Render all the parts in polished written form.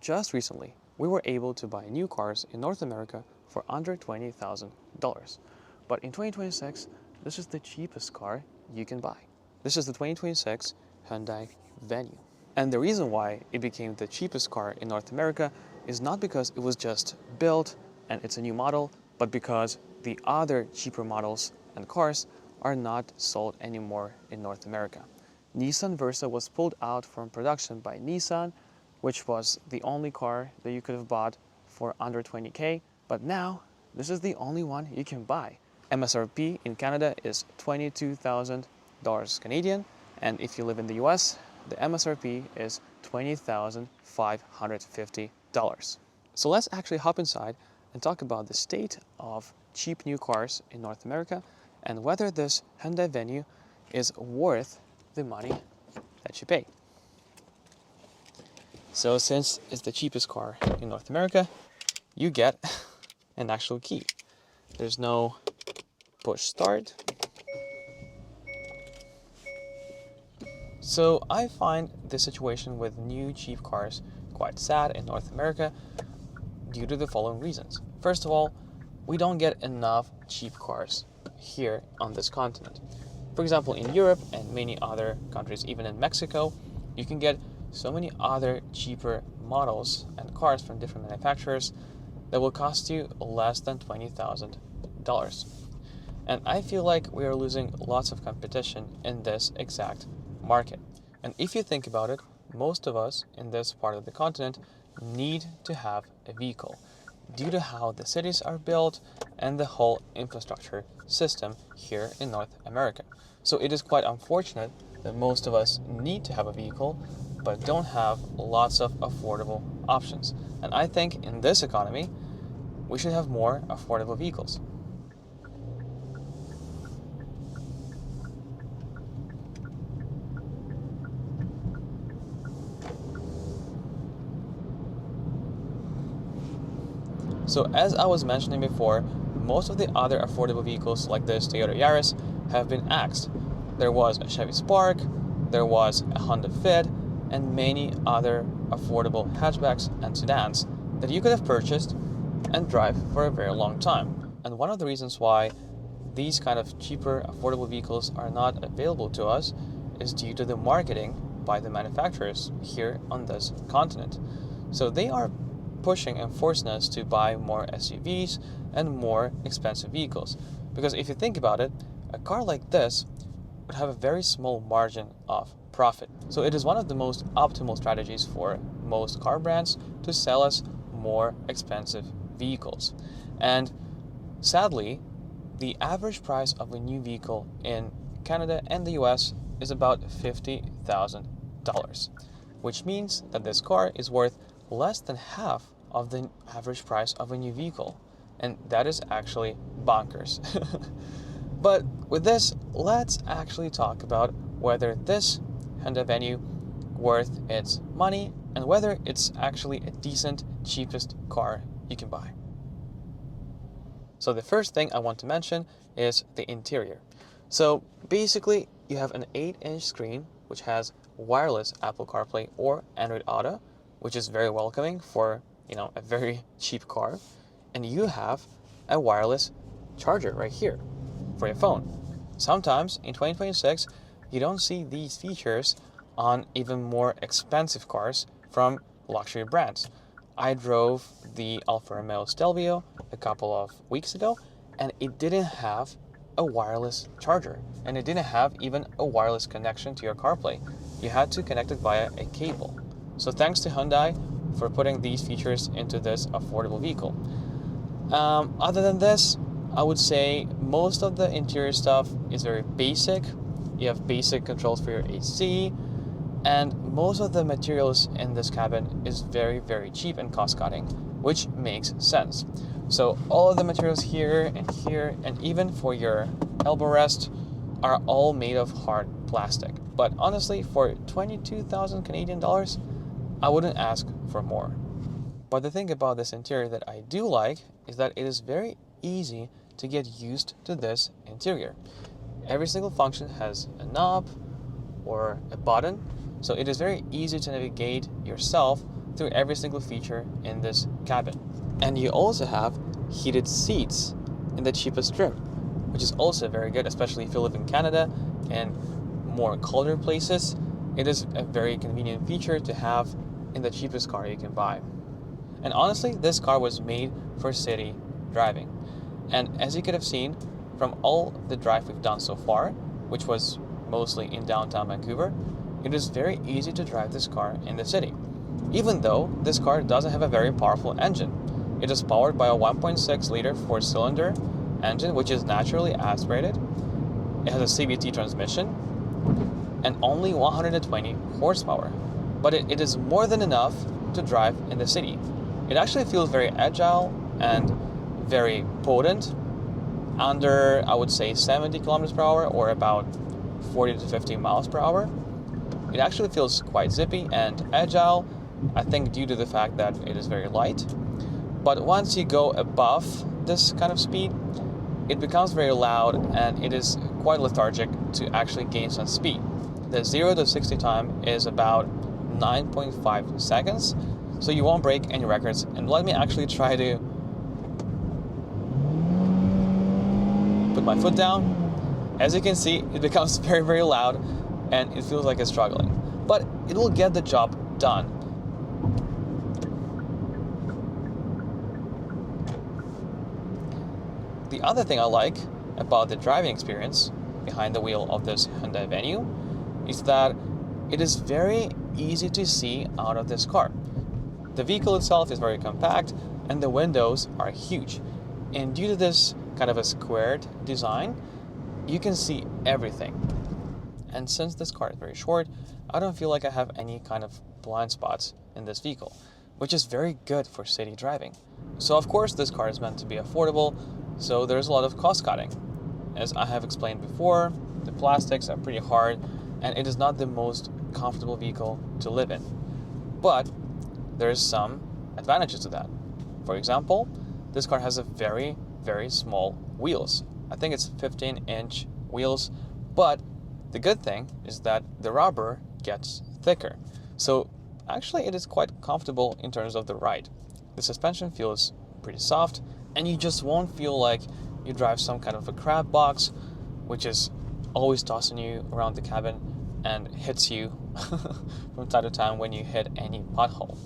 just recently, we were able to buy new cars in North America for under $20,000. But in 2026, this is the cheapest car you can buy. This is the 2026 Hyundai Venue. And the reason why it became the cheapest car in North America is not because it was just built and it's a new model, but because the other cheaper models and cars are not sold anymore in North America. Nissan Versa was pulled out from production by Nissan, which was the only car that you could have bought for under 20K, but now this is the only one you can buy. MSRP in Canada is $22,000 Canadian, and if you live in the US, the MSRP is $20,550. So let's actually hop inside and talk about the state of cheap new cars in North America and whether this Hyundai Venue is worth the money that you pay. So since it's the cheapest car in North America, you get an actual key. There's no push start. So I find the situation with new cheap cars quite sad in North America due to the following reasons. First of all, we don't get enough cheap cars here on this continent. For example, in Europe and many other countries, even in Mexico, you can get so many other cheaper models and cars from different manufacturers that will cost you less than $20,000. And I feel like we are losing lots of competition in this exact market. And if you think about it, most of us in this part of the continent need to have a vehicle due to how the cities are built and the whole infrastructure system here in North America. So it is quite unfortunate that most of us need to have a vehicle but don't have lots of affordable options. And I think in this economy, we should have more affordable vehicles. So as I was mentioning before, most of the other affordable vehicles like this Toyota Yaris have been axed. There was a Chevy Spark, there was a Honda Fit, and many other affordable hatchbacks and sedans that you could have purchased and drive for a very long time. And one of the reasons why these kind of cheaper affordable vehicles are not available to us is due to the marketing by the manufacturers here on this continent. So they are pushing and forcing us to buy more SUVs and more expensive vehicles. Because if you think about it, a car like this would have a very small margin of profit. So it is one of the most optimal strategies for most car brands to sell us more expensive vehicles. And sadly, the average price of a new vehicle in Canada and the US is about $50,000, which means that this car is worth less than half of the average price of a new vehicle. And that is actually bonkers. But with this, let's actually talk about whether this Hyundai Venue worth its money and whether it's actually a decent, cheapest car you can buy. So the first thing I want to mention is the interior. So basically, you have an 8-inch screen which has wireless Apple CarPlay or Android Auto, which is very welcoming for, a very cheap car. And you have a wireless charger right here for your phone. Sometimes in 2026, you don't see these features on even more expensive cars from luxury brands. I drove the Alfa Romeo Stelvio a couple of weeks ago, and it didn't have a wireless charger, and it didn't have even a wireless connection to your CarPlay. You had to connect it via a cable. So thanks to Hyundai for putting these features into this affordable vehicle. Other than this, I would say most of the interior stuff is very basic. You have basic controls for your AC, and most of the materials in this cabin is very, very cheap and cost-cutting, which makes sense. So all of the materials here, and even for your elbow rest are all made of hard plastic. But honestly, for 22,000 Canadian dollars, I wouldn't ask for more. But the thing about this interior that I do like is that it is very easy to get used to this interior. Every single function has a knob or a button, so it is very easy to navigate yourself through every single feature in this cabin. And you also have heated seats in the cheapest trim, which is also very good, especially if you live in Canada and more colder places. It is a very convenient feature to have in the cheapest car you can buy. And honestly, this car was made for city driving. And as you could have seen from all the drive we've done so far, which was mostly in downtown Vancouver, it is very easy to drive this car in the city. Even though this car doesn't have a very powerful engine. It is powered by a 1.6 liter 4-cylinder engine, which is naturally aspirated. It has a CVT transmission and only 120 horsepower. But it is more than enough to drive in the city. It actually feels very agile and very potent under, I would say, 70 kilometers per hour or about 40 to 50 miles per hour. It actually feels quite zippy and agile, I think due to the fact that it is very light. But once you go above this kind of speed, it becomes very loud and it is quite lethargic to actually gain some speed. The 0 to 60 time is about 9.5 seconds, so you won't break any records. And let me actually try to put my foot down. As you can see, it becomes very, very loud and it feels like it's struggling. But it will get the job done. The other thing I like about the driving experience behind the wheel of this Hyundai Venue is that it is very easy to see out of this car. The vehicle itself is very compact and the windows are huge. And due to this kind of a squared design, you can see everything. And since this car is very short, I don't feel like I have any kind of blind spots in this vehicle, which is very good for city driving. So of course this car is meant to be affordable, so there's a lot of cost cutting. As I have explained before, the plastics are pretty hard and it is not the most comfortable vehicle to live in. But there's some advantages to that. For example, this car has a very, very small wheels. I think it's 15-inch wheels, but the good thing is that the rubber gets thicker. So actually it is quite comfortable in terms of the ride. The suspension feels pretty soft and you just won't feel like you drive some kind of a crab box, which is always tossing you around the cabin and hits you from time to time when you hit any pothole.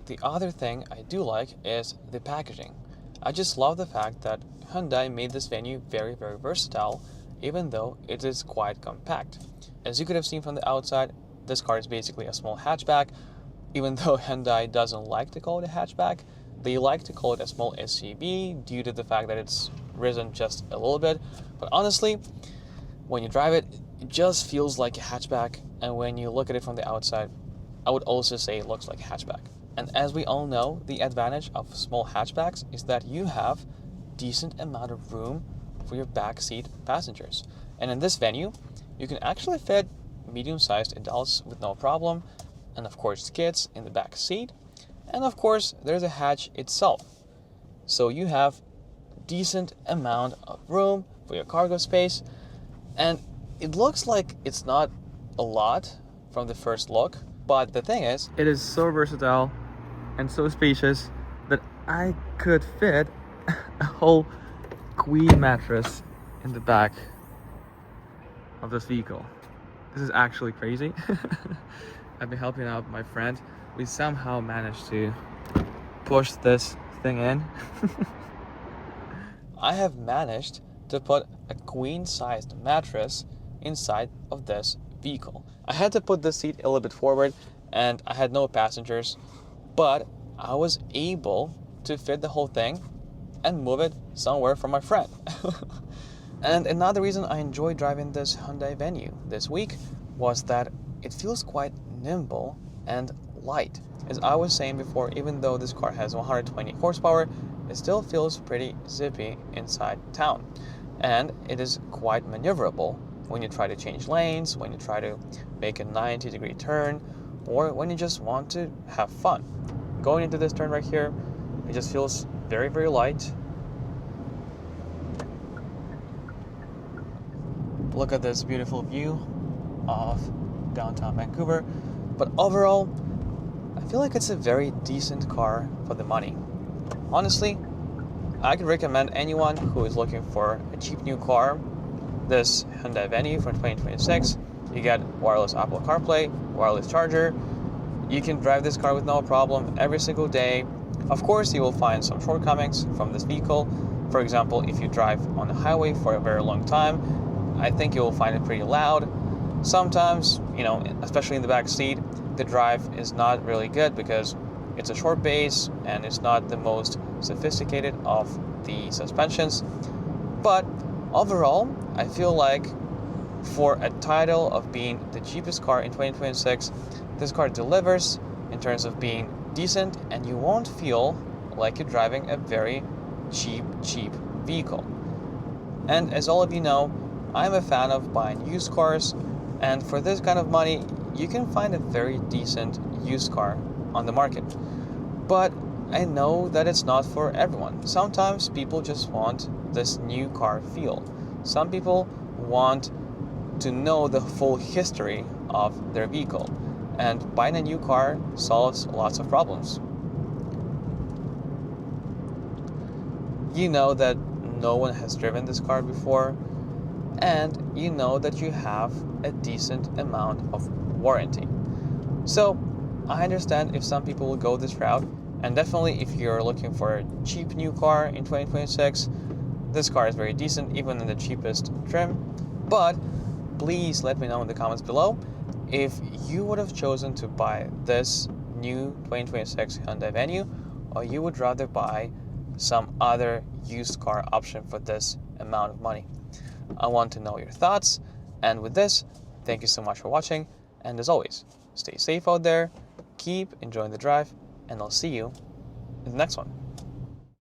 The other thing I do like is the packaging. I just love the fact that Hyundai made this Venue very, very versatile, even though it is quite compact. As you could have seen from the outside, this car is basically a small hatchback. Even though Hyundai doesn't like to call it a hatchback, they like to call it a small SUV due to the fact that it's risen just a little bit. But honestly, when you drive it, it just feels like a hatchback, and when you look at it from the outside, I would also say it looks like a hatchback. And as we all know, the advantage of small hatchbacks is that you have decent amount of room for your backseat passengers. And in this Venue, you can actually fit medium-sized adults with no problem, and of course kids in the back seat. And of course, there's a hatch itself. So you have decent amount of room for your cargo space, and it looks like it's not a lot from the first look, but the thing is, it is so versatile and so spacious that I could fit a whole queen mattress in the back of this vehicle. This is actually crazy. I've been helping out my friend. We somehow managed to push this thing in. I have managed to put a queen-sized mattress inside of this vehicle. I had to put the seat a little bit forward and I had no passengers, but I was able to fit the whole thing and move it somewhere for my friend. And another reason I enjoyed driving this Hyundai Venue this week was that it feels quite nimble and light. As I was saying before, even though this car has 120 horsepower, it still feels pretty zippy inside town. And it is quite maneuverable when you try to change lanes, when you try to make a 90-degree turn, or when you just want to have fun. Going into this turn right here, it just feels very, very light. Look at this beautiful view of downtown Vancouver. But overall, I feel like it's a very decent car for the money. Honestly, I could recommend anyone who is looking for a cheap new car this Hyundai Venue from 2026. You get wireless Apple CarPlay, wireless charger. You can drive this car with no problem every single day. Of course, you will find some shortcomings from this vehicle. For example, if you drive on the highway for a very long time, I think you will find it pretty loud. Sometimes, especially in the back seat, the drive is not really good because it's a short base and it's not the most sophisticated of the suspensions. But overall, I feel like for a title of being the cheapest car in 2026, this car delivers in terms of being decent, and you won't feel like you're driving a very cheap vehicle. And as all of you know, I'm a fan of buying used cars, and for this kind of money, you can find a very decent used car on the market. But I know that it's not for everyone. Sometimes people just want this new car feel. Some people want to know the full history of their vehicle, and buying a new car solves lots of problems. You know that no one has driven this car before, and you know that you have a decent amount of warranty. So I understand if some people will go this route, and definitely if you're looking for a cheap new car in 2026, this car is very decent, even in the cheapest trim. But please let me know in the comments below if you would have chosen to buy this new 2026 Hyundai Venue, or you would rather buy some other used car option for this amount of money. I want to know your thoughts, and with this, thank you so much for watching, and as always, stay safe out there, keep enjoying the drive, and I'll see you in the next one.